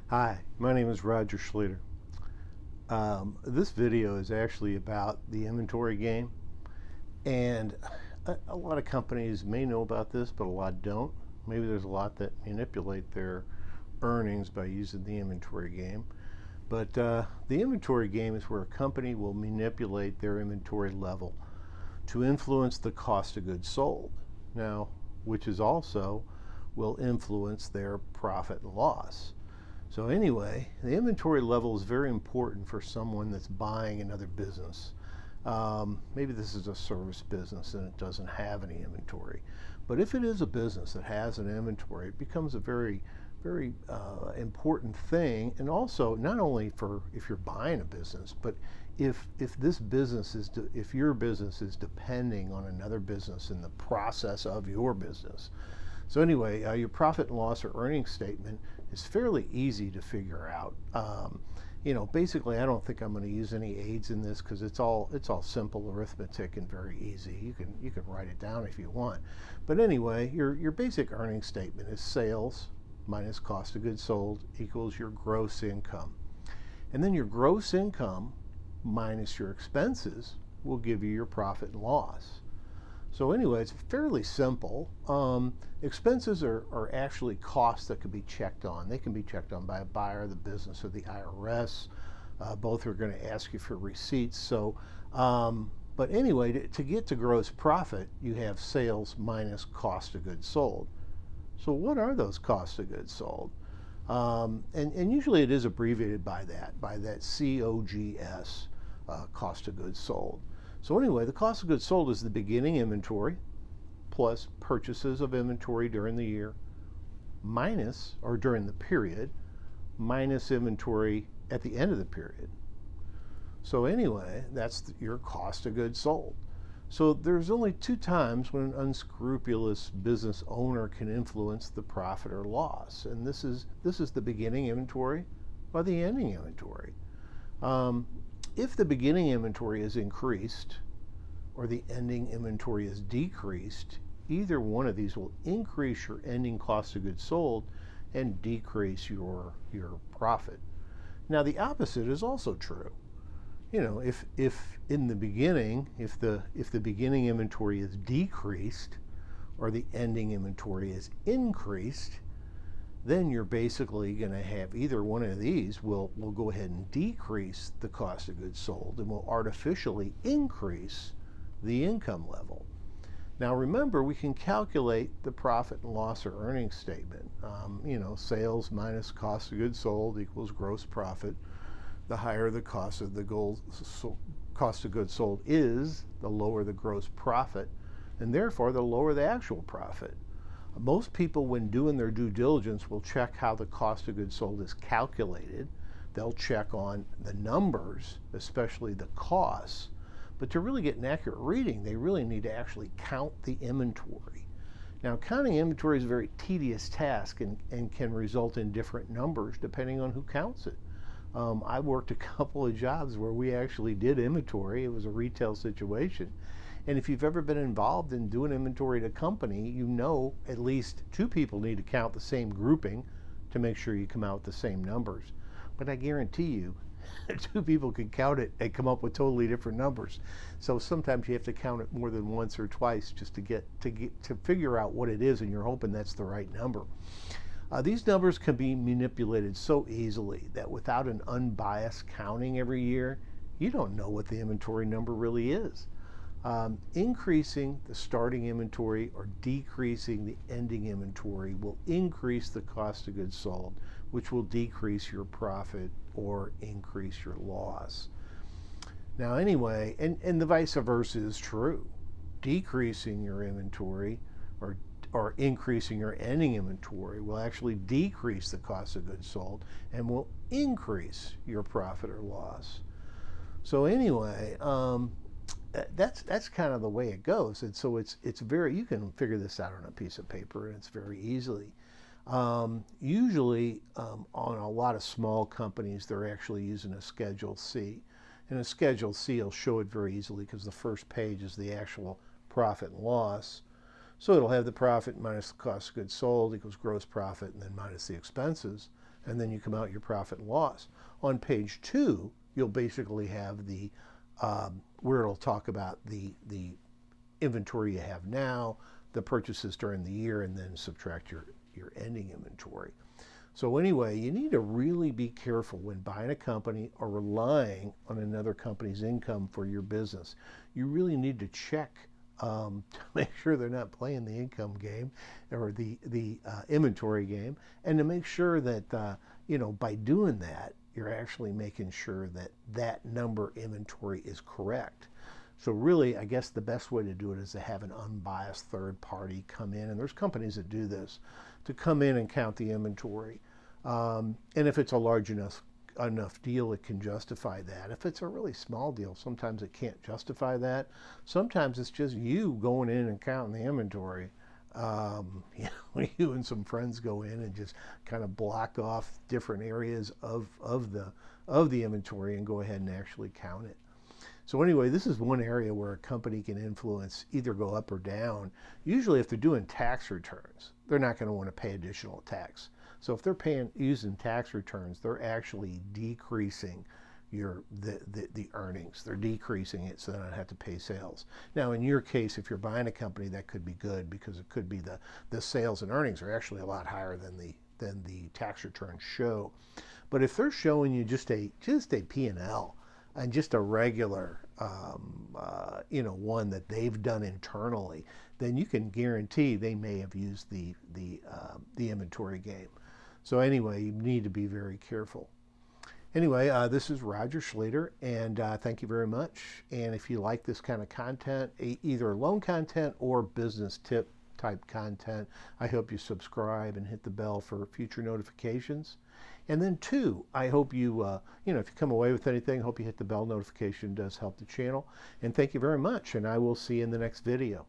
Hi, my name is Roger Schluter. This video is actually about the inventory game, and a lot of companies may know about this, but a lot don't. Maybe there's a lot that manipulate their earnings by using the inventory game. But the inventory game is where a company will manipulate their inventory level to influence the cost of goods sold. Now, which is also will influence their profit and loss. So anyway, the inventory level is very important for someone that's buying another business. Maybe this is a service business and it doesn't have any inventory. But if it is a business that has an inventory, it becomes a very important thing. And also, not only for if you're buying a business, but if your business is depending on another business in the process of your business. So anyway, your profit and loss or earnings statement is fairly easy to figure out. Basically, I don't think I'm going to use any aids in this because it's all simple arithmetic and very easy. You can write it down if you want. But anyway, your basic earnings statement is sales minus cost of goods sold equals your gross income, and then your gross income minus your expenses will give you your profit and loss. So anyway, it's fairly simple. Expenses are actually costs that can be checked on. They can be checked on by a buyer of the business or the IRS. Both are going to ask you for receipts. But anyway, to get to gross profit, you have sales minus cost of goods sold. So what are those costs of goods sold? And usually it is abbreviated by that COGS, cost of goods sold. So anyway, the cost of goods sold is the beginning inventory plus purchases of inventory during the year during the period minus inventory at the end of the period. So anyway, that's your cost of goods sold. So there's only two times when an unscrupulous business owner can influence the profit or loss, and this is the beginning inventory or the ending inventory. If the beginning inventory is increased or the ending inventory is decreased, either one of these will increase your ending cost of goods sold and decrease your profit. Now the opposite is also true. If in the beginning, if the beginning inventory is decreased or the ending inventory is increased, then you're basically going to have either one of these will go ahead and decrease the cost of goods sold and will artificially increase the income level. Now remember, we can calculate the profit and loss or earnings statement. Sales minus cost of goods sold equals gross profit. The higher the cost of goods sold is, the lower the gross profit, and therefore the lower the actual profit. Most people, when doing their due diligence, will check how the cost of goods sold is calculated. They'll check on the numbers, especially the costs. But to really get an accurate reading, they really need to actually count the inventory. Now, counting inventory is a very tedious task and can result in different numbers depending on who counts it. I worked a couple of jobs where we actually did inventory. It was a retail situation. And if you've ever been involved in doing inventory at a company, you know at least two people need to count the same grouping to make sure you come out with the same numbers. But I guarantee you, two people can count it and come up with totally different numbers. So sometimes you have to count it more than once or twice just to figure out what it is, and you're hoping that's the right number. These numbers can be manipulated so easily that without an unbiased counting every year, you don't know what the inventory number really is. Increasing the starting inventory or decreasing the ending inventory will increase the cost of goods sold, which will decrease your profit or increase your loss. Now anyway, and the vice versa is true. Decreasing your inventory or increasing your ending inventory will actually decrease the cost of goods sold and will increase your profit or loss. So anyway, that's kind of the way it goes. And so it's very, you can figure this out on a piece of paper, and it's very easily. Usually on a lot of small companies, they're actually using a Schedule C. And a Schedule C will show it very easily because the first page is the actual profit and loss. So it'll have the profit minus the cost of goods sold equals gross profit, and then minus the expenses. and then you come out your profit and loss. On page 2, you'll basically have the where it'll talk about the inventory you have now, the purchases during the year, and then subtract your ending inventory. So anyway, you need to really be careful when buying a company or relying on another company's income for your business. You really need to check to make sure they're not playing the income game or the inventory game, and to make sure that by doing that, you're actually making sure that that number inventory is correct. So really, I guess the best way to do it is to have an unbiased third party come in, and there's companies that do this, to come in and count the inventory. And if it's a large enough deal, it can justify that. If it's a really small deal, sometimes it can't justify that. Sometimes it's just you going in and counting the inventory. You and some friends go in and just kind of block off different areas of the inventory and go ahead and actually count it. So anyway, this is one area where a company can influence, either go up or down. Usually if they're doing tax returns, they're not going to want to pay additional tax. So if they're using tax returns, they're actually decreasing the earnings. They're decreasing it so they don't have to pay sales. Now in your case, if you're buying a company, that could be good, because it could be the sales and earnings are actually a lot higher than the tax returns show. But if they're showing you just a P&L, and just a regular, one that they've done internally, then you can guarantee they may have used the inventory game. So anyway, you need to be very careful. Anyway, this is Roger Schlater, and thank you very much. And if you like this kind of content, either loan content or business tip type content, I hope you subscribe and hit the bell for future notifications. And then 2, I hope you, if you come away with anything, hope you hit the bell notification. It does help the channel. And thank you very much, and I will see you in the next video.